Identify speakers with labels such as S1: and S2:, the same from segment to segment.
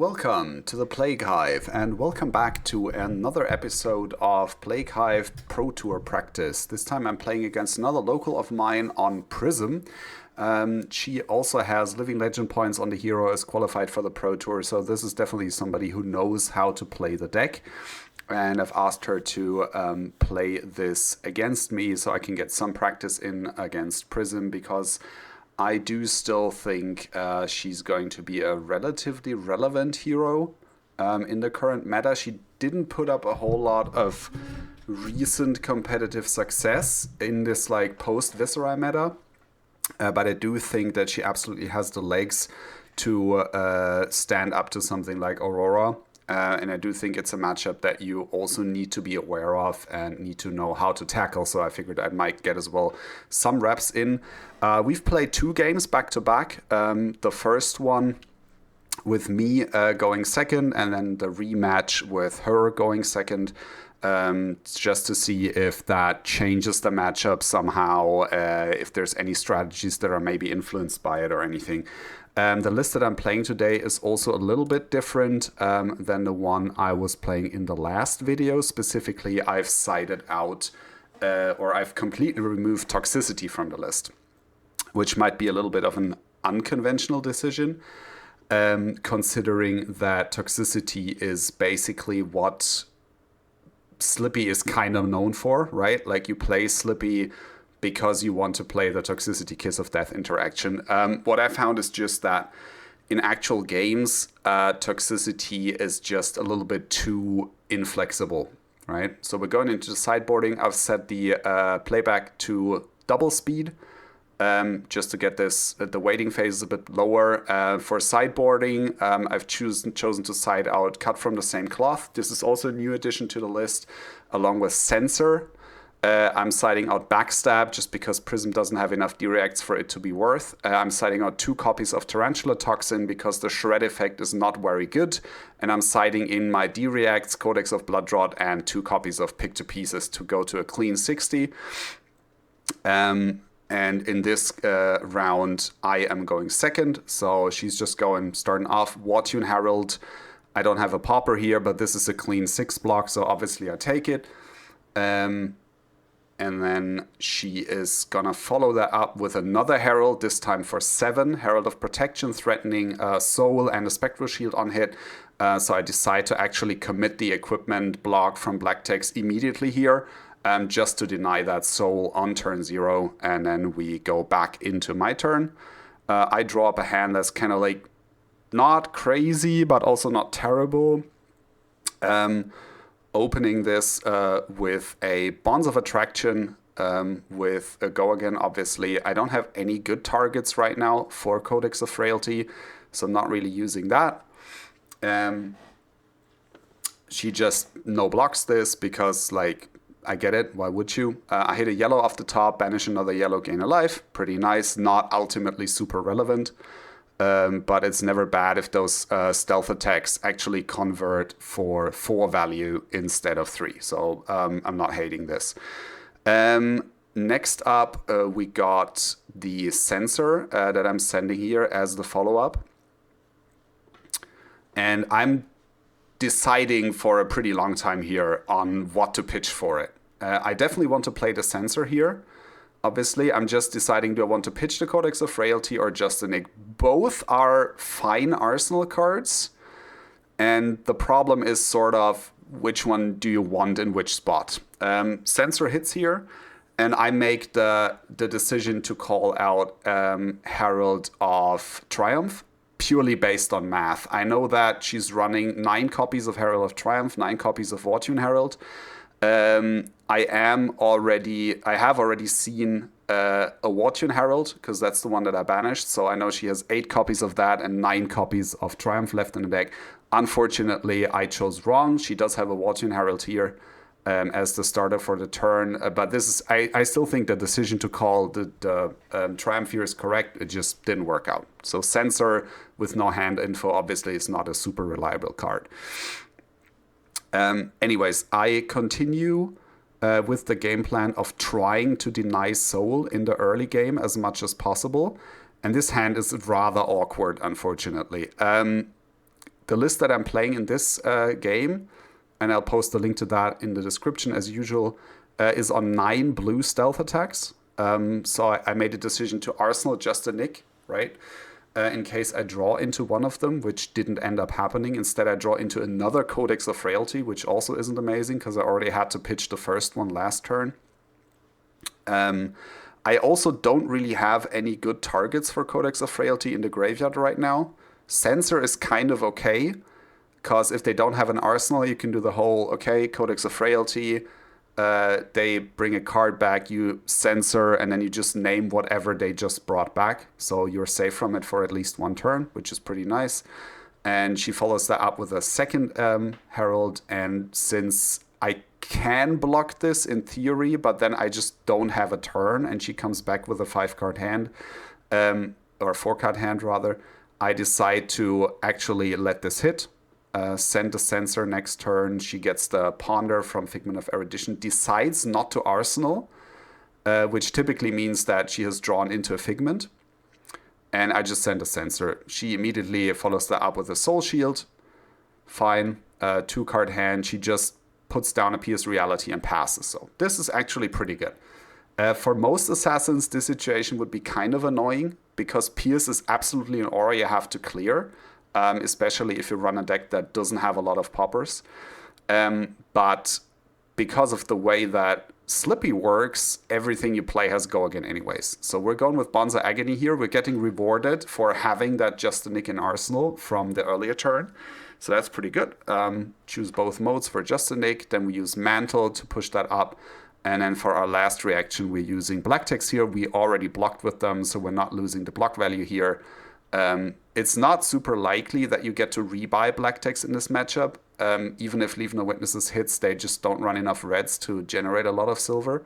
S1: Welcome to the Plague Hive, and welcome back to another episode of Plague Hive Pro Tour Practice. This time I'm playing against another local of mine on Prism. She also has Living Legend points on the hero, is qualified for the Pro Tour, so this is definitely somebody who knows how to play the deck. And I've asked her to play this against me so I can get some practice in against Prism, because I do still think she's going to be a relatively relevant hero in the current meta. She didn't put up a whole lot of recent competitive success in this post-Viscera meta, but I do think that she absolutely has the legs to stand up to something like Aurora. And I do think it's a matchup that you also need to be aware of and need to know how to tackle. So I figured I might get as well some reps in. We've played 2 games back to back. The first one with me going second, and then the rematch with her going second, just to see if that changes the matchup somehow, if there's any strategies that are maybe influenced by it or anything. The list that I'm playing today is also a little bit different than the one I was playing in the last video. Specifically, I've sided out or I've completely removed toxicity from the list, which might be a little bit of an unconventional decision, considering that toxicity is basically what Slippy is kind of known for, right? Like, you play Slippy because you want to play the Toxicity Kiss of Death interaction. What I found is just that in actual games, toxicity is just a little bit too inflexible, right? So we're going into the sideboarding. I've set the playback to double speed, just to get the waiting phase a bit lower. For sideboarding, I've chosen to side out Cut from the Same Cloth. This is also a new addition to the list, along with Censor. I'm siding out Backstab just because Prism doesn't have enough D-Reacts for it to be worth. I'm siding out 2 copies of Tarantula Toxin because the Shred effect is not very good. And I'm siding in my D-Reacts, Codex of Bloodrot, and 2 copies of Pick to Pieces to go to a clean 60. And in this round, I am going second. So she's just starting off Wartune Herald. I don't have a popper here, but this is a clean 6 block, so obviously I take it. And then she is gonna follow that up with another Herald, this time for 7. Herald of Protection, threatening Soul and a Spectral Shield on hit. So I decide to actually commit the equipment block from Black Text immediately here, just to deny that Soul on turn 0. And then we go back into my turn. I draw up a hand that's kind of like not crazy, but also not terrible. Opening this with a Bonds of Attraction with a Go Again, obviously. I don't have any good targets right now for Codex of Frailty, so I'm not really using that. She just no blocks this because, like, I get it, why would you? I hit a yellow off the top, banish another yellow, gain a life. Pretty nice, not ultimately super relevant. But it's never bad if those stealth attacks actually convert for 4 value instead of 3. So I'm not hating this. Next up, we got the Censor that I'm sending here as the follow-up. And I'm deciding for a pretty long time here on what to pitch for it. I definitely want to play the Censor here. Obviously, I'm just deciding, do I want to pitch the Codex of Frailty or just the Nick? Both are fine Arsenal cards, and the problem is sort of which one do you want in which spot. Censor hits here, and I make the decision to call out Herald of Triumph purely based on math. I know that she's running 9 copies of Herald of Triumph, 9 copies of Wartune Herald. I have already seen a Wartune Herald, because that's the one that I banished. So I know she has 8 copies of that and 9 copies of Triumph left in the deck. Unfortunately, I chose wrong. She does have a Wartune Herald here as the starter for the turn. But this is, I still think the decision to call the Triumph here is correct. It just didn't work out. So Censor with no hand info obviously is not a super reliable card. Anyways, I continue with the game plan of trying to deny Soul in the early game as much as possible. And this hand is rather awkward, unfortunately. the list that I'm playing in this game, and I'll post a link to that in the description as usual, is on 9 blue stealth attacks. So I made a decision to arsenal just a Nick, right? In case I draw into one of them, which didn't end up happening. Instead, I draw into another Codex of Frailty, which also isn't amazing because I already had to pitch the first one last turn. I also don't really have any good targets for Codex of Frailty in the graveyard right now. Censor is kind of okay, because if they don't have an arsenal, you can do the whole, okay, Codex of Frailty, they bring a card back, you censor, and then you just name whatever they just brought back. So you're safe from it for at least one turn, which is pretty nice. And she follows that up with a second Herald. And since I can block this in theory, but then I just don't have a turn, and she comes back with a 5-card hand, or a 4-card hand rather, I decide to actually let this hit. Send the censor next turn. She gets the Ponder from Figment of Erudition, decides not to arsenal, which typically means that she has drawn into a Figment. And I just send a censor. She immediately follows that up with a Soul Shield. Fine. 2-card hand. She just puts down a Pierce Reality and passes. So this is actually pretty good. For most assassins, this situation would be kind of annoying because Pierce is absolutely an aura you have to clear. Especially if you run a deck that doesn't have a lot of poppers. But because of the way that Slippy works, everything you play has go again anyways. So we're going with Bonza Agony here. We're getting rewarded for having that Just a Nick in Arsenal from the earlier turn. So that's pretty good. Choose both modes for Just a Nick. Then we use Mantle to push that up. And then for our last reaction, we're using Black Text here. We already blocked with them, so we're not losing the block value here. It's not super likely that you get to rebuy Black Text in this matchup. Even if Leave No Witnesses hits, they just don't run enough reds to generate a lot of silver.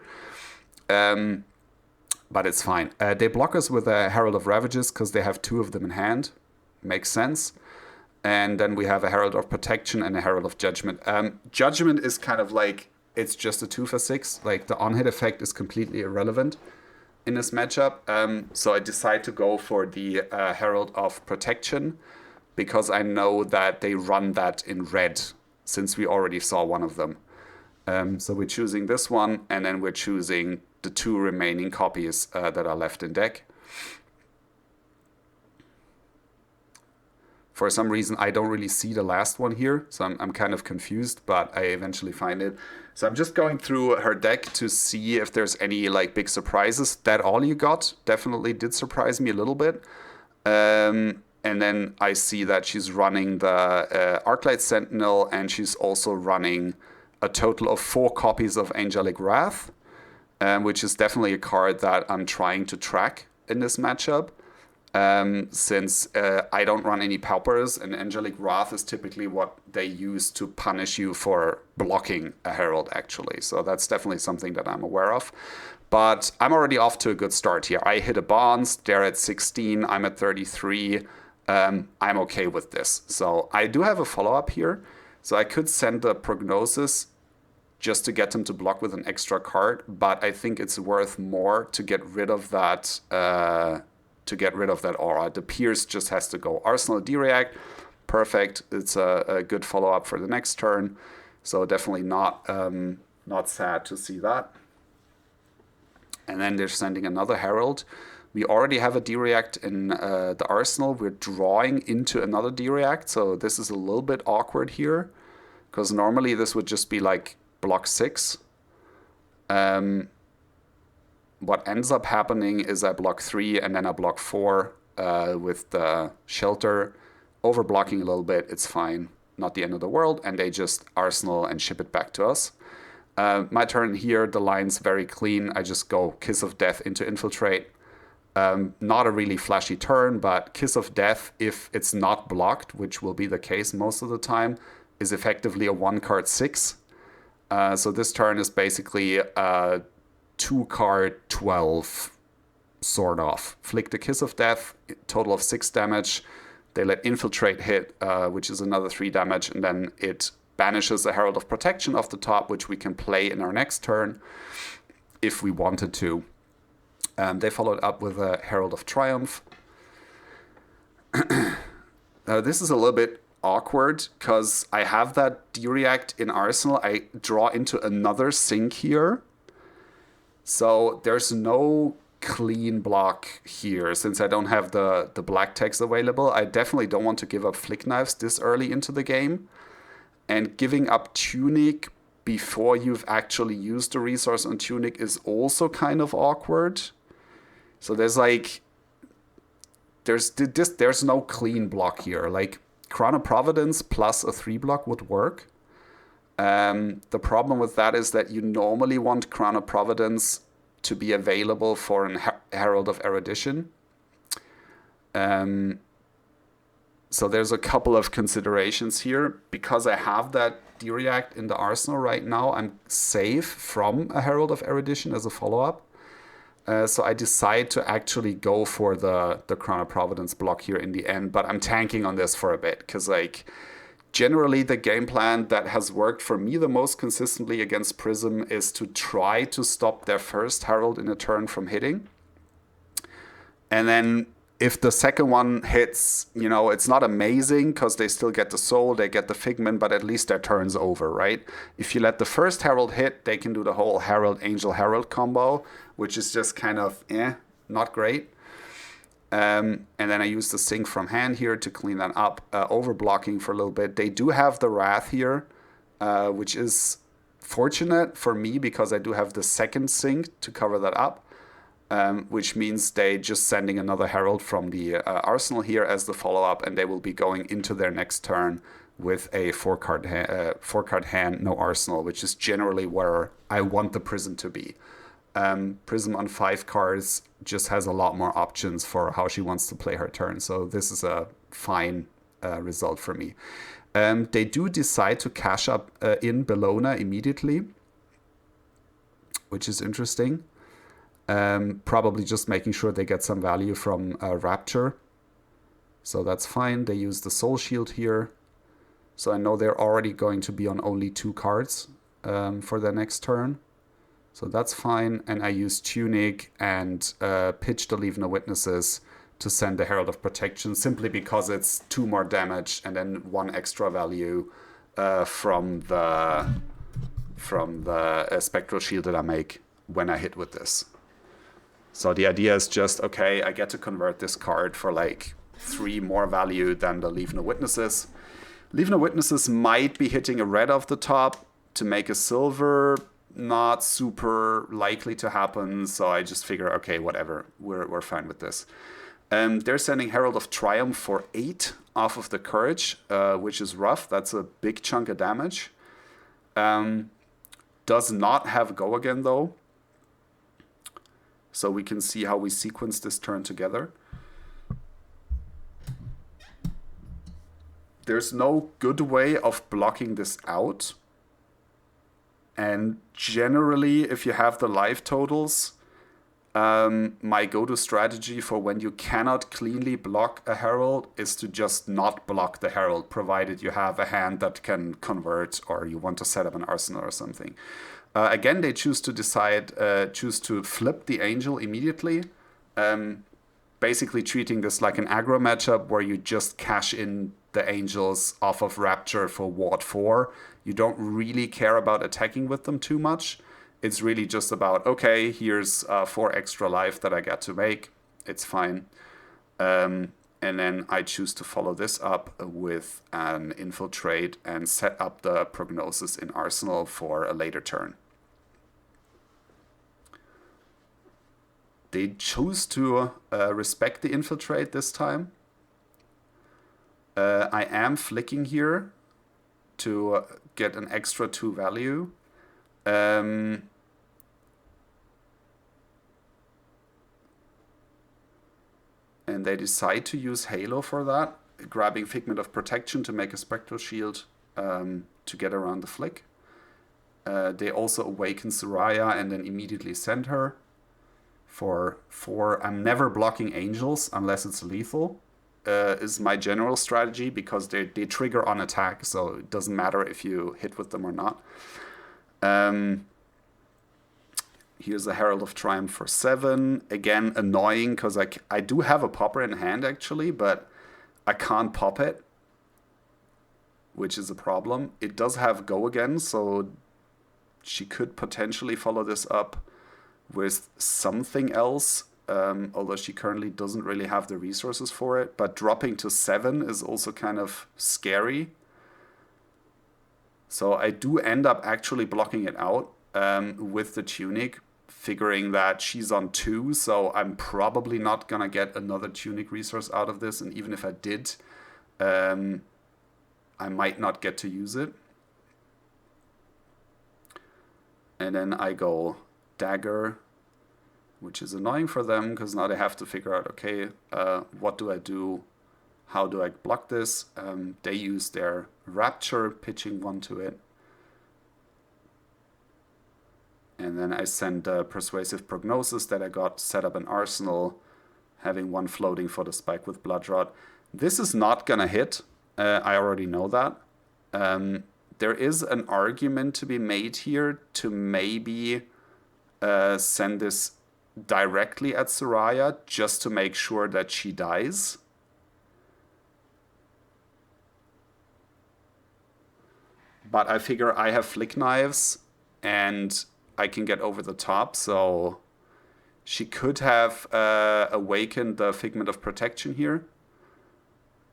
S1: But it's fine. They block us with a Herald of Ravages because they have 2 of them in hand. Makes sense. And then we have a Herald of Protection and a Herald of Judgment. Judgment is kind of like, it's just a 2 for 6. Like the on-hit effect is completely irrelevant in this matchup. So I decide to go for the Herald of Protection because I know that they run that in red since we already saw one of them. So we're choosing this one, and then we're choosing the 2 remaining copies that are left in deck. For some reason, I don't really see the last one here, so I'm kind of confused, but I eventually find it. So I'm just going through her deck to see if there's any like big surprises. That All You Got definitely did surprise me a little bit. And then I see that she's running the Arclight Sentinel, and she's also running a total of 4 copies of Angelic Wrath, which is definitely a card that I'm trying to track in this matchup. Since I don't run any Paupers, and Angelic Wrath is typically what they use to punish you for blocking a Herald, actually. So that's definitely something that I'm aware of. But I'm already off to a good start here. I hit a Bonds, they're at 16, I'm at 33. I'm okay with this. So I do have a follow-up here. So I could send the Prognosis just to get them to block with an extra card, but I think it's worth more to get rid of that aura. The Pierce just has to go. Arsenal D-React, perfect. It's a good follow-up for the next turn. So definitely not sad to see that. And then they're sending another Herald. We already have a D-React in the Arsenal. We're drawing into another D-React, so this is a little bit awkward here, because normally this would just be like block 6. What ends up happening is I block 3 and then I block 4 with the Shelter. Overblocking a little bit, it's fine. Not the end of the world. And they just Arsenal and ship it back to us. My turn here, the line's very clean. I just go Kiss of Death into Infiltrate. Not a really flashy turn, but Kiss of Death, if it's not blocked, which will be the case most of the time, is effectively a 1-card 6. So this turn is basically 2-card 12, sort of. Flick the Kiss of Death, total of 6 damage. They let Infiltrate hit, which is another 3 damage, and then it banishes a Herald of Protection off the top, which we can play in our next turn if we wanted to. They followed up with a Herald of Triumph. This is a little bit awkward because I have that D-React in Arsenal. I draw into another sink here. So there's no clean block here since I don't have the black text available. I definitely don't want to give up Flick Knives this early into the game. And giving up Tunic before you've actually used the resource on Tunic is also kind of awkward. So there's like, there's no clean block here. Like Crown of Providence plus a 3-block would work. The problem with that is that you normally want Crown of Providence to be available for an Herald of Erudition. So there's a couple of considerations here. Because I have that D-React in the arsenal right now, I'm safe from a Herald of Erudition as a follow-up. So I decide to actually go for the Crown of Providence block here in the end, but I'm tanking on this for a bit because like generally the game plan that has worked for me the most consistently against Prism is to try to stop their first Herald in a turn from hitting. And then if the second one hits, you know, it's not amazing because they still get the soul, they get the figment, but at least their turn's over, right? If you let the first Herald hit, they can do the whole Herald, Angel, Herald combo, which is just kind of, not great. And then I use the Sync from hand here to clean that up, over blocking for a little bit. They do have the Wrath here, which is fortunate for me because I do have the second Sync to cover that up. Which means they just sending another Herald from the arsenal here as the follow-up, and they will be going into their next turn with a 4-card hand, no arsenal, which is generally where I want the Prism to be. Prism on 5 cards just has a lot more options for how she wants to play her turn, so this is a fine result for me. They do decide to cash up in Bellona immediately, which is interesting. Probably just making sure they get some value from Rapture. So that's fine. They use the Soul Shield here. So I know they're already going to be on only 2 cards for their next turn. So that's fine. And I use Tunic and pitch the Leave No Witnesses to send the Herald of Protection simply because it's 2 more damage and then 1 extra value from the Spectral Shield that I make when I hit with this. So the idea is just, okay, I get to convert this card for like 3 more value than the Leave No Witnesses. Leave No Witnesses might be hitting a red off the top to make a silver. Not super likely to happen, so I just figure, okay, whatever, we're fine with this. They're sending Herald of Triumph for 8 off of the Courage, which is rough. That's a big chunk of damage. Does not have Go Again, though. So we can see how we sequence this turn together. There's no good way of blocking this out. And generally, if you have the life totals, my go-to strategy for when you cannot cleanly block a Herald is to just not block the Herald, provided you have a hand that can convert or you want to set up an arsenal or something. Again, they choose to flip the Angel immediately, basically treating this like an aggro matchup where you just cash in the Angels off of Rapture for Ward 4. You don't really care about attacking with them too much. It's really just about, okay, here's 4 extra life that I get to make. It's fine. And then I choose to follow this up with an Infiltrate and set up the Prognosis in Arsenal for a later turn. They choose to respect the Infiltrate this time. I am flicking here to get an extra 2 value. And they decide to use Halo for that, grabbing Figment of Protection to make a Spectral Shield to get around the flick. They also awaken Soraya and then immediately send her for 4. I'm never blocking Angels unless it's lethal, is my general strategy, because they trigger on attack, so it doesn't matter if you hit with them or not. Here's a Herald of Triumph for 7. Again, annoying, because I do have a popper in hand, actually, but I can't pop it. which is a problem. It does have go again, so she could potentially follow this up with something else, although she currently doesn't really have the resources for it. But dropping to 7 is also kind of scary. So I do end up actually blocking it out with the Tunic, figuring that she's on 2, so I'm probably not going to get another Tunic resource out of this. And even if I did, I might not get to use it. And then I go Dagger, which is annoying for them because now they have to figure out, okay, what do I do? How do I block this? They use their Rapture, pitching 1 to it. And then I send Persuasive Prognosis that I got set up an Arsenal, having 1 floating for the Spike with Bloodrot. This is not going to hit. I already know that. There is an argument to be made here to maybe send this directly at Soraya just to make sure that she dies. But I figure I have Flick Knives and I can get over the top, so she could have awakened the Figment of Protection here.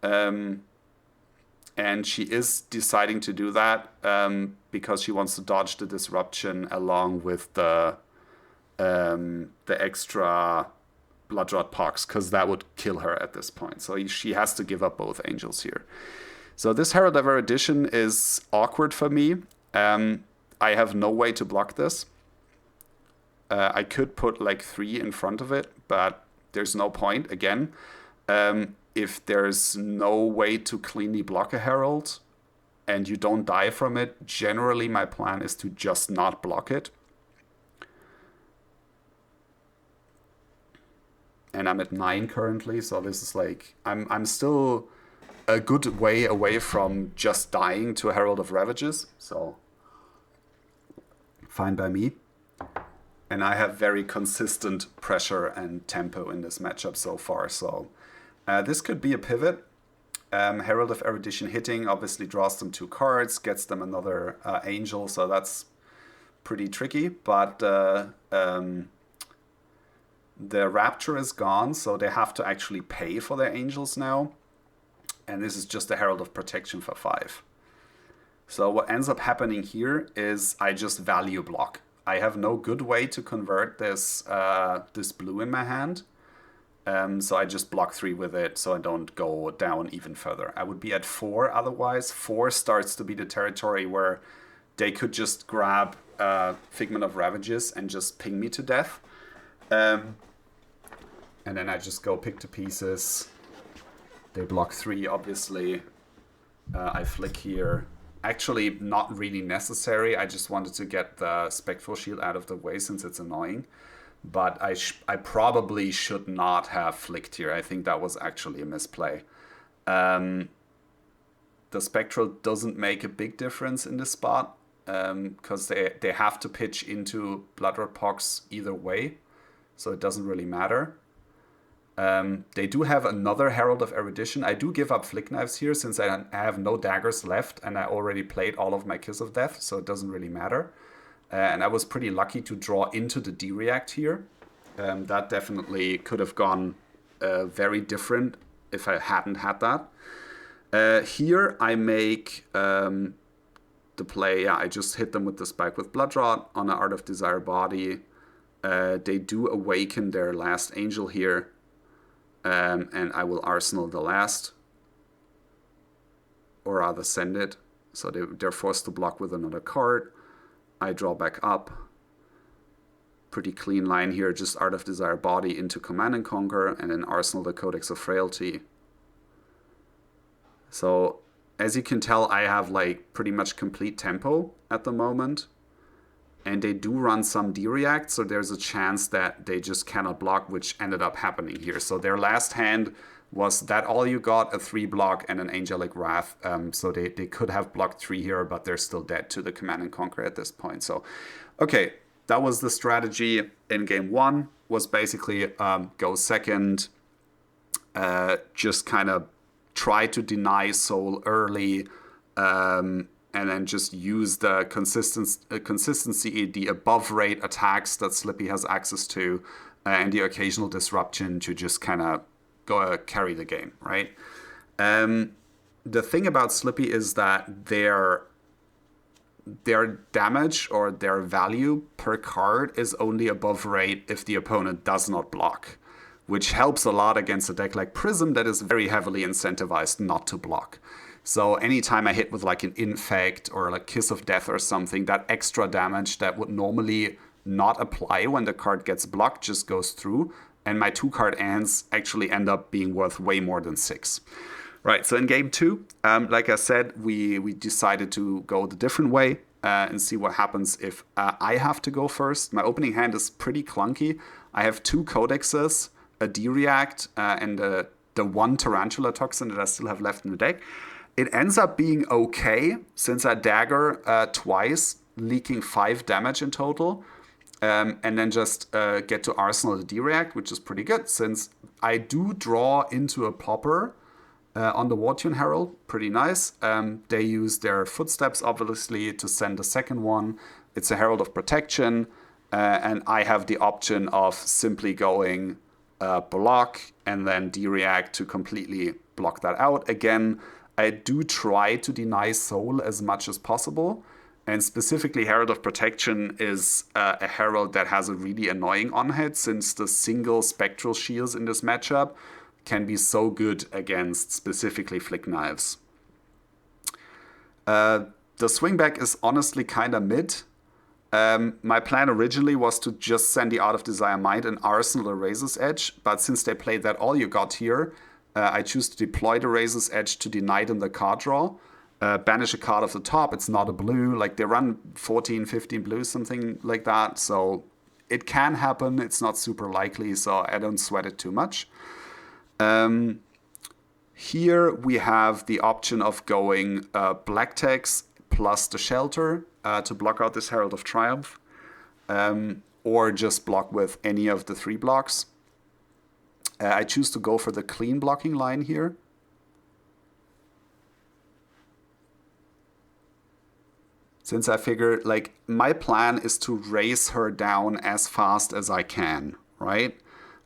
S1: And she is deciding to do that because she wants to dodge the disruption along with the extra Bloodrot Pox, because that would kill her at this point. So she has to give up both angels here. So this Herald of Erudition is awkward for me. I have no way to block this. I could put like 3 in front of it, but there's no point. Again, if there's no way to cleanly block a Herald and you don't die from it, generally my plan is to just not block it. And I'm at 9 currently, so this is like, I'm still a good way away from just dying to a Herald of Ravages, so fine by me. And I have very consistent pressure and tempo in this matchup so far, so this could be a pivot. Herald of Erudition hitting obviously draws them 2 cards, gets them another angel, so that's pretty tricky. But the Rapture is gone, so they have to actually pay for their angels now. And this is just a Herald of Protection for 5. So what ends up happening here is I just value block. I have no good way to convert this this blue in my hand. So I just block 3 with it so I don't go down even further. I would be at 4 otherwise. 4 starts to be the territory where they could just grab Figment of Ravages and just ping me to death. And then I just go pick to pieces. They block 3, obviously. I flick here. Actually, not really necessary. I just wanted to get the Spectral Shield out of the way since it's annoying. But I probably should not have flicked here. I think that was actually a misplay. The Spectral doesn't make a big difference in this spot because they have to pitch into Bloodrot Pox either way. So it doesn't really matter. They do have another Herald of Erudition. I do give up Flick Knives here since I have no daggers left and I already played all of my Kiss of Death, so it doesn't really matter. And I was pretty lucky to draw into the D-React here. That definitely could have gone very different if I hadn't had that. Here I make the play, I just hit them with the Spike with Bloodrot on an Art of Desire body. They do awaken their last angel here. And I will Arsenal the last. Or rather send it. So they're forced to block with another card. I draw back up. Pretty clean line here, just Art of Desire body into Command and Conquer, and then Arsenal the Codex of Frailty. So as you can tell, I have like pretty much complete tempo at the moment. And they do run some D-React, so there's a chance that they just cannot block, which ended up happening here. So their last hand was that all you got, a 3 block and an Angelic Wrath. So they could have blocked 3 here, but they're still dead to the Command and Conquer at this point. So, okay, that was the strategy in game 1, was basically go second, just kind of try to deny Soul early, and then just use the consistency, the above rate attacks that Slippy has access to, and the occasional disruption to just kind of go carry the game, right? The thing about Slippy is that their damage or their value per card is only above rate if the opponent does not block, which helps a lot against a deck like Prism that is very heavily incentivized not to block. So anytime I hit with like an Infect or like Kiss of Death or something, that extra damage that would normally not apply when the card gets blocked just goes through, and my 2-card ants actually end up being worth way more than 6. Right, so in game 2, like I said, we decided to go the different way and see what happens if I have to go first. My opening hand is pretty clunky. I have 2 codexes, a D-React, and the 1 Tarantula Toxin that I still have left in the deck. It ends up being okay, since I dagger twice, leaking 5 damage in total, and then just get to Arsenal the D-React, which is pretty good, since I do draw into a popper on the Wartune Herald. Pretty nice. They use their footsteps, obviously, to send the second one. It's a Herald of Protection, and I have the option of simply going block and then D-React to completely block that out. Again, I do try to deny Soul as much as possible, and specifically Herald of Protection is a Herald that has a really annoying on-hit, since the single Spectral Shields in this matchup can be so good against specifically Flick Knives. The swingback is honestly kind of mid. My plan originally was to just send the Art of Desire Might and Arsenal the Razor's Edge, but since they played that all you got here, I choose to deploy the Razor's Edge to deny them the card draw, banish a card off the top. It's not a blue. Like, they run 14, 15 blues, something like that. So it can happen. It's not super likely, so I don't sweat it too much. Here we have the option of going black text plus the shelter to block out this Herald of Triumph, or just block with any of the 3 blocks. I choose to go for the clean blocking line here. Since I figure, like, my plan is to race her down as fast as I can, right?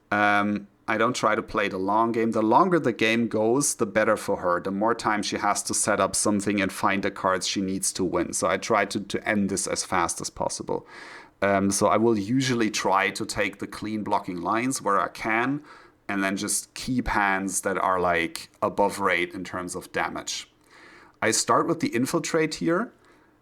S1: I don't try to play the long game. The longer the game goes, the better for her. The more time she has to set up something and find the cards she needs to win. So I try to end this as fast as possible. So I will usually try to take the clean blocking lines where I can, and then just keep hands that are like above rate in terms of damage. I start with the Infiltrate here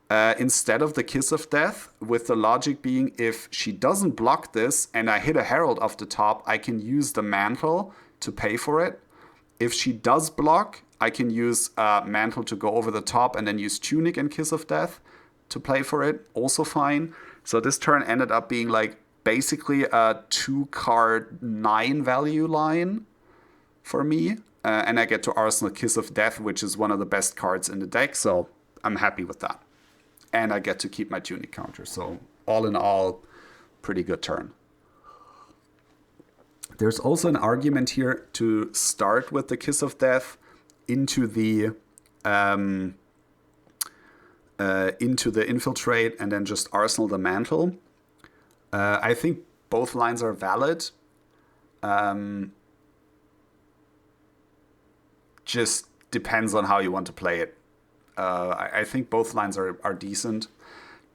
S1: instead of the Kiss of Death, with the logic being, if she doesn't block this and I hit a Herald off the top, I can use the Mantle to pay for it. If she does block, I can use Mantle to go over the top and then use Tunic and Kiss of Death to play for it. Also fine. So this turn ended up being like basically a 2-card 9 value line for me. And I get to Arsenal Kiss of Death, which is one of the best cards in the deck. So I'm happy with that. And I get to keep my Tunic counter. So all in all, pretty good turn. There's also an argument here to start with the Kiss of Death into the Infiltrate and then just Arsenal the Mantle. I think both lines are valid. Just depends on how you want to play it. I think both lines are decent.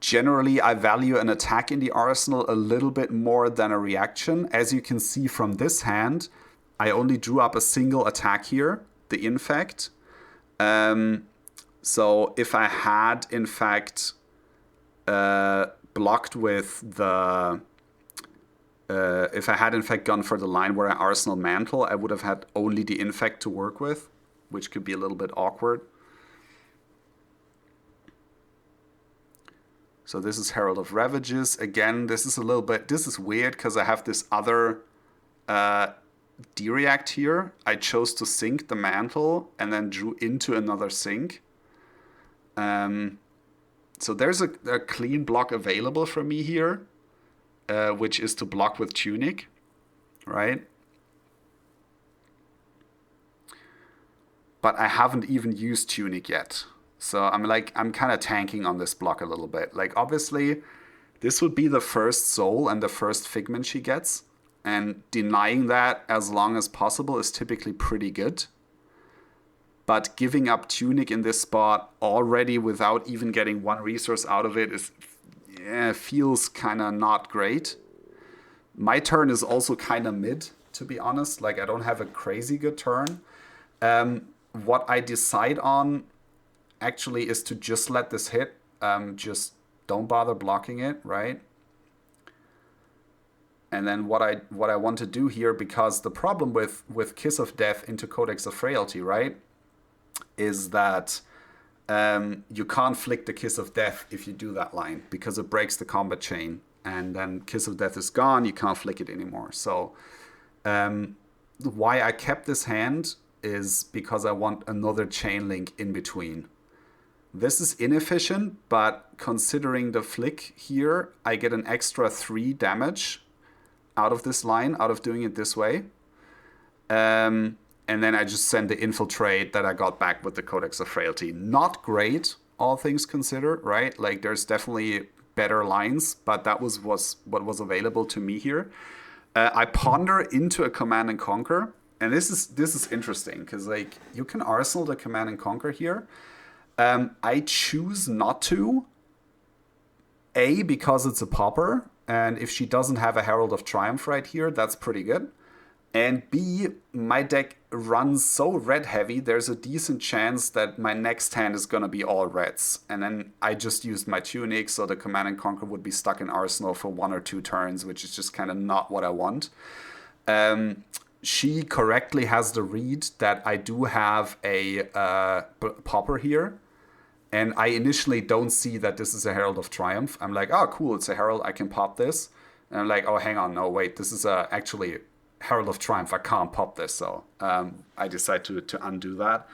S1: Generally, I value an attack in the arsenal a little bit more than a reaction. As you can see from this hand, I only drew up a single attack here, the Infect. So if I had, in fact, blocked with the... if I had, in fact, gone for the line where I Arsenal Mantle, I would have had only the Infect to work with, which could be a little bit awkward. So this is Herald of Ravages. Again, this is weird because I have this other D-React here. I chose to sink the Mantle and then drew into another sink. So there's a clean block available for me here, which is to block with Tunic, right? But I haven't even used Tunic yet. So I'm kind of tanking on this block a little bit. Like, obviously, this would be the first soul and the first figment she gets. And denying that as long as possible is typically pretty good. But giving up Tunic in this spot already without even getting one resource out of it feels kind of not great. My turn is also kind of mid, to be honest. Like, I don't have a crazy good turn. What I decide on actually is to just let this hit. Just don't bother blocking it, right? And then what I want to do here, because the problem with Kiss of Death into Codex of Frailty, right, is that you can't flick the Kiss of Death if you do that line, because it breaks the combat chain. And then Kiss of Death is gone, you can't flick it anymore. So why I kept this hand is because I want another chain link in between. This is inefficient, but considering the flick here, I get an extra 3 damage out of this line, out of doing it this way. And then I just send the infiltrate that I got back with the Codex of Frailty. Not great, all things considered, right? Like, there's definitely better lines, but that was what was available to me here. I ponder into a Command and Conquer, and this is interesting because, like, you can arsenal the Command and Conquer here. I choose not to. A, because it's a popper, and if she doesn't have a Herald of Triumph right here, that's pretty good. And B, my deck runs so red heavy, there's a decent chance that my next hand is going to be all reds. And then I just used my Tunic, so the Command and Conquer would be stuck in Arsenal for 1 or 2 turns, which is just kind of not what I want. She correctly has the read that I do have a popper here. And I initially don't see that this is a Herald of Triumph. I'm like, oh, cool, it's a Herald, I can pop this. And I'm like, oh, hang on, no, wait, this is actually Herald of Triumph, I can't pop this. So I decide to undo that.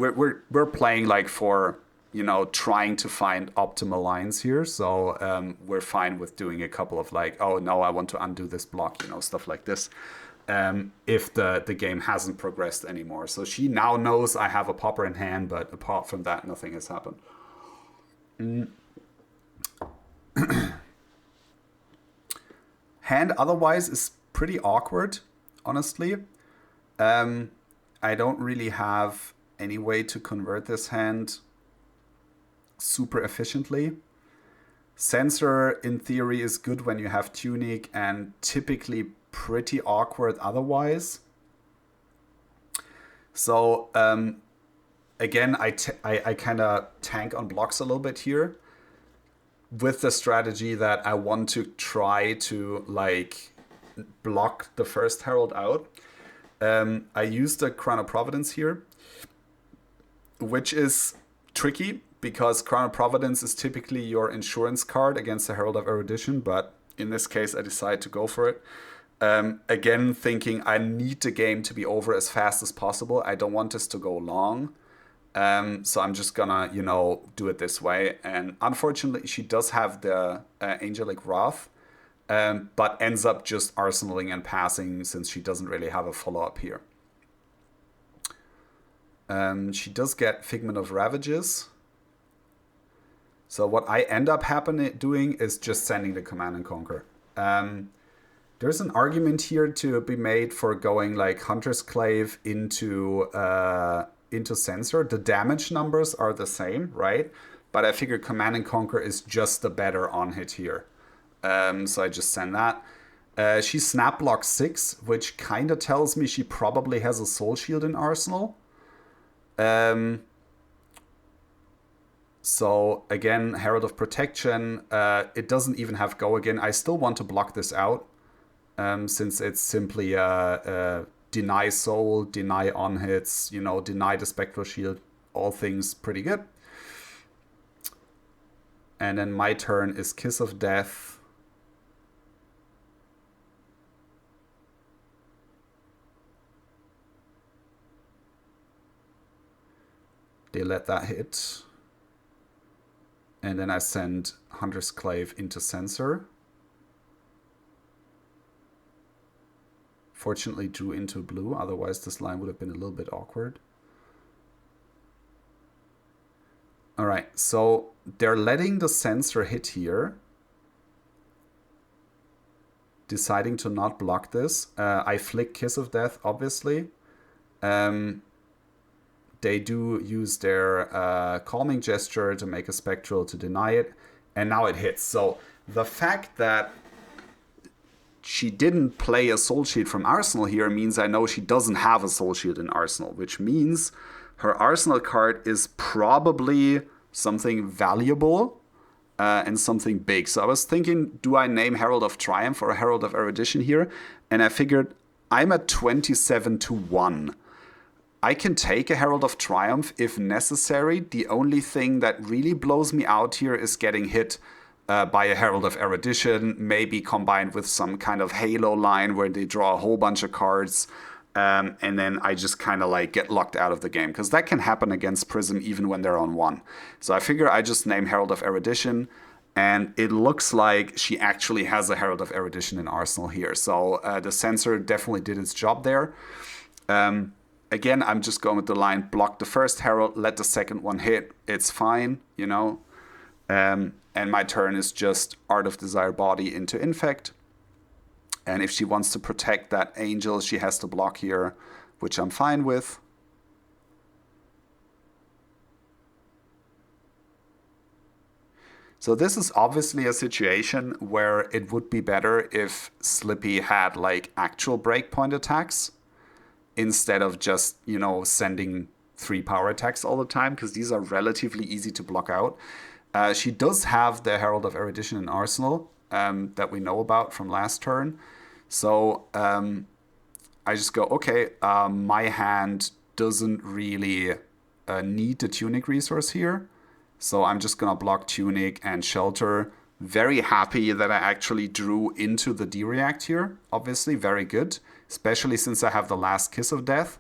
S1: We're playing like for, trying to find optimal lines here. So we're fine with doing a couple of like, oh, no, I want to undo this block, stuff like this. If the game hasn't progressed anymore. So she now knows I have a popper in hand, but apart from that, nothing has happened. Hand otherwise is pretty awkward, honestly. I don't really have any way to convert this hand super efficiently. Sensor, in theory, is good when you have Tunic, and typically pretty awkward otherwise. So again, I kind of tank on blocks a little bit here with the strategy that I want to try to like block the first Herald out. I used the Crown of Providence here, which is tricky because Crown of Providence is typically your insurance card against the Herald of Erudition, but in this case I decided to go for it. Again, thinking I need the game to be over as fast as possible. I don't want this to go long. So I'm just gonna, do it this way. And unfortunately, she does have the Angelic Wrath, but ends up just arsenaling and passing since she doesn't really have a follow-up here. She does get Figment of Ravages. So what I end up doing is just sending the Command and Conquer. There's an argument here to be made for going like Hunter's Clave into Censor. The damage numbers are the same, right? But I figure Command and Conquer is just the better on hit here. So I just send that. She snap blocks 6, which kind of tells me she probably has a Soul Shield in Arsenal. So again, Herald of Protection. It doesn't even have Go again. I still want to block this out. Since it's simply deny soul, deny on hits, deny the Spectral Shield, all things pretty good. And then my turn is Kiss of Death. They let that hit. And then I send Hunter's Clave into Censor. Fortunately drew into blue, otherwise this line would have been a little bit awkward. All right, so they're letting the sensor hit here. Deciding to not block this. I flick Kiss of Death, obviously. They do use their calming gesture to make a spectral to deny it. And now it hits. So the fact that she didn't play a soul shield from Arsenal here means I know she doesn't have a soul shield in Arsenal, which means her Arsenal card is probably something valuable and something big. So I was thinking, do I name Herald of Triumph or Herald of Erudition here? And I figured I'm at 27-1. I can take a Herald of Triumph if necessary. The only thing that really blows me out here is getting hit by a Herald of Erudition, maybe combined with some kind of Halo line where they draw a whole bunch of cards, and then I just kind of like get locked out of the game, because that can happen against Prism even when they're on 1. So I figure I just name Herald of Erudition, and it looks like she actually has a Herald of Erudition in Arsenal here. So the sensor definitely did its job there. Again, I'm just going with the line, block the first Herald, let the second one hit. It's fine, you know. And my turn is just Art of Desire Body into Infect. And if she wants to protect that Angel, she has to block here, which I'm fine with. So this is obviously a situation where it would be better if Slippy had like actual breakpoint attacks instead of just, you know, sending 3 power attacks all the time, because these are relatively easy to block out. She does have the Herald of Erudition in Arsenal that we know about from last turn. So I just go, okay, my hand doesn't really need the Tunic resource here. So I'm just going to block Tunic and Shelter. Very happy that I actually drew into the D-React here. Obviously, very good. Especially since I have the last Kiss of Death.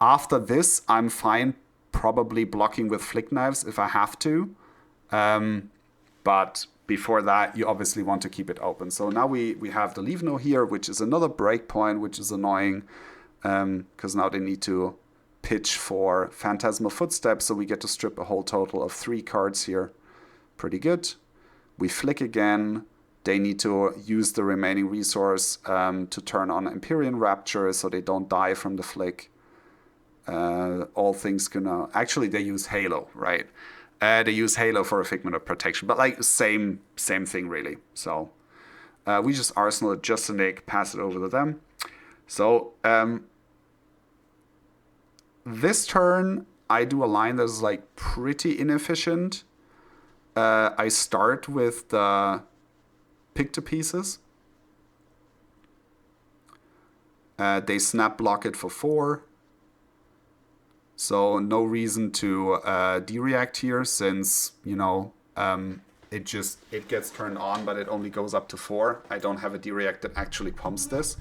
S1: After this, I'm fine probably blocking with Flick Knives if I have to. But before that, you obviously want to keep it open. So now we have the Leave No here, which is another breakpoint, which is annoying. Because now they need to pitch for Phantasmal Footsteps. So we get to strip a whole total of 3 cards here. Pretty good. We flick again. They need to use the remaining resource to turn on Empyrean Rapture so they don't die from the flick. All things gonna... Actually, they use Halo, right? They use Halo for a Figment of Protection, but like same thing really. So we just Arsenal it just a nick, pass it over to them. So this turn, I do a line that's like pretty inefficient. I start with the Pick to Pieces. They snap block it for 4. So no reason to D-React here, since, you know, it gets turned on, but it only goes up to 4. I don't have a D-React that actually pumps this.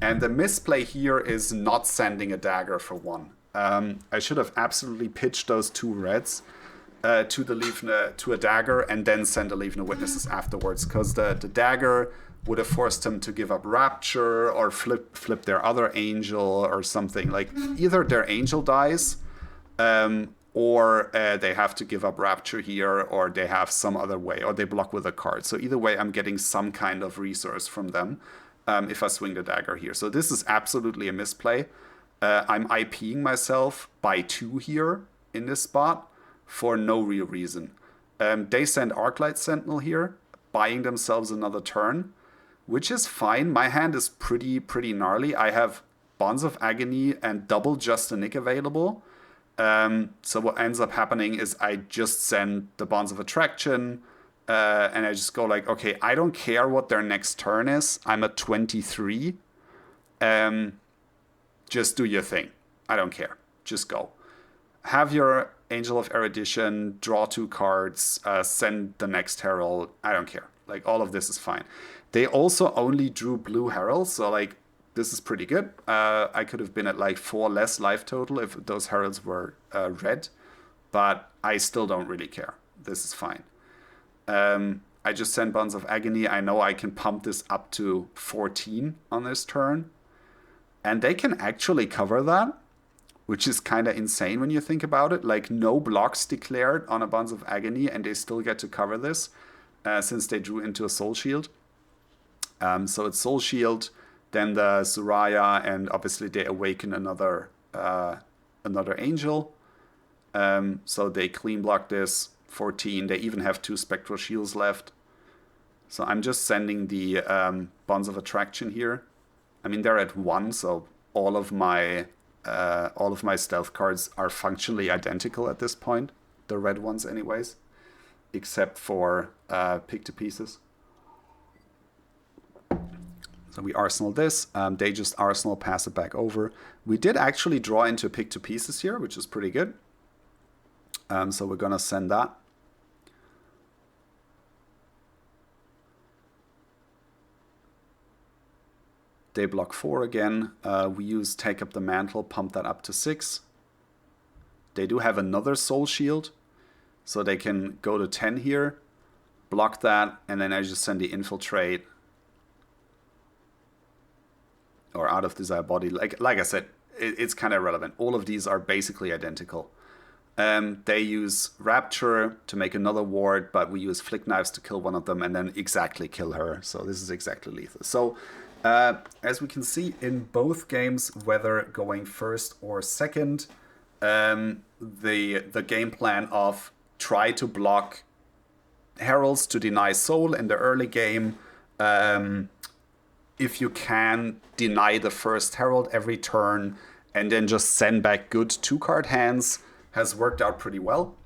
S1: And the misplay here is not sending a dagger for 1. I should have absolutely pitched those 2 reds to a dagger and then send a Leave No Witnesses afterwards, because the dagger would have forced him to give up Rapture or flip their other Angel or something. Like either their Angel dies or they have to give up Rapture here, or they have some other way, or they block with a card. So either way, I'm getting some kind of resource from them if I swing the dagger here. So this is absolutely a misplay. I'm IPing myself by 2 here in this spot for no real reason. They send Arclight Sentinel here, buying themselves another turn, which is fine. My hand is pretty gnarly. I have Bonds of Agony and double Just a Nick available. So what ends up happening is I just send the Bonds of Attraction, and I just go like, okay, I don't care what their next turn is. I'm at 23. Just do your thing. I don't care. Just go. Have your Angel of Erudition, draw 2 cards, send the next Herald. I don't care. Like, all of this is fine. They also only drew blue Heralds, so like, this is pretty good. I could have been at like 4 less life total if those Heralds were red, but I still don't really care. This is fine. I just send Bonds of Agony. I know I can pump this up to 14 on this turn, and they can actually cover that, which is kind of insane when you think about it. Like, no blocks declared on a Bonds of Agony, and they still get to cover this since they drew into a Soul Shield. So it's Soul Shield, then the Soraya, and obviously they awaken another Angel. So they clean block this, 14. They even have 2 Spectral Shields left. So I'm just sending the Bonds of Attraction here. I mean, they're at 1, so all of my stealth cards are functionally identical at this point. The red ones anyways, except for Pick to Pieces. So we arsenal this. They just arsenal, pass it back over. We did actually draw into Pick to Pieces here, which is pretty good. So we're going to send that. They block 4 again. We use Take Up the Mantle, pump that up to 6. They do have another Soul Shield, so they can go to 10 here, block that, and then I just send the Infiltrate. Or Out of Desire Body. Like I said, it's kind of irrelevant. All of these are basically identical. They use Rapture to make another ward, but we use Flick Knives to kill one of them and then exactly kill her. So this is exactly lethal. So as we can see in both games, whether going first or second, the game plan of try to block Heralds to deny Soul in the early game. If you can, deny the first Herald every turn and then just send back good 2-card hands has worked out pretty well.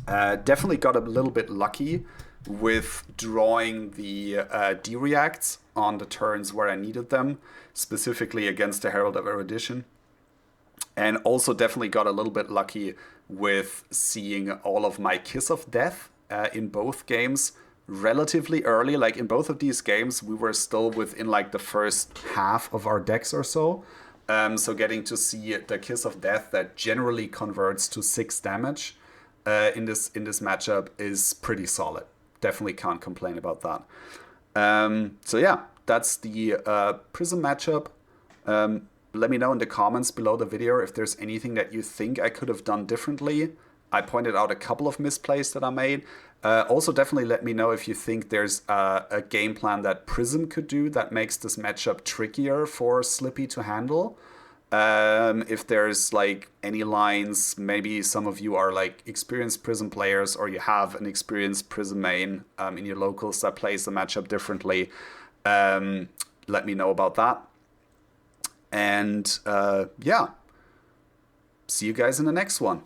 S1: Definitely got a little bit lucky with drawing the D-reacts on the turns where I needed them, specifically against the Herald of Erudition. And also definitely got a little bit lucky with seeing all of my Kiss of Death in both games relatively early. Like in both of these games, we were still within like the first half of our decks or so. So getting to see the Kiss of Death that generally converts to 6 damage in this matchup is pretty solid. Definitely can't complain about that. So yeah, that's the Prism matchup. Let me know in the comments below the video if there's anything that you think I could have done differently. I pointed out a couple of misplays that I made. Also, definitely let me know if you think there's a game plan that Prism could do that makes this matchup trickier for Slippy to handle. If there's like any lines, maybe some of you are like experienced Prism players or you have an experienced Prism main in your locals that plays the matchup differently. Let me know about that. And yeah, see you guys in the next one.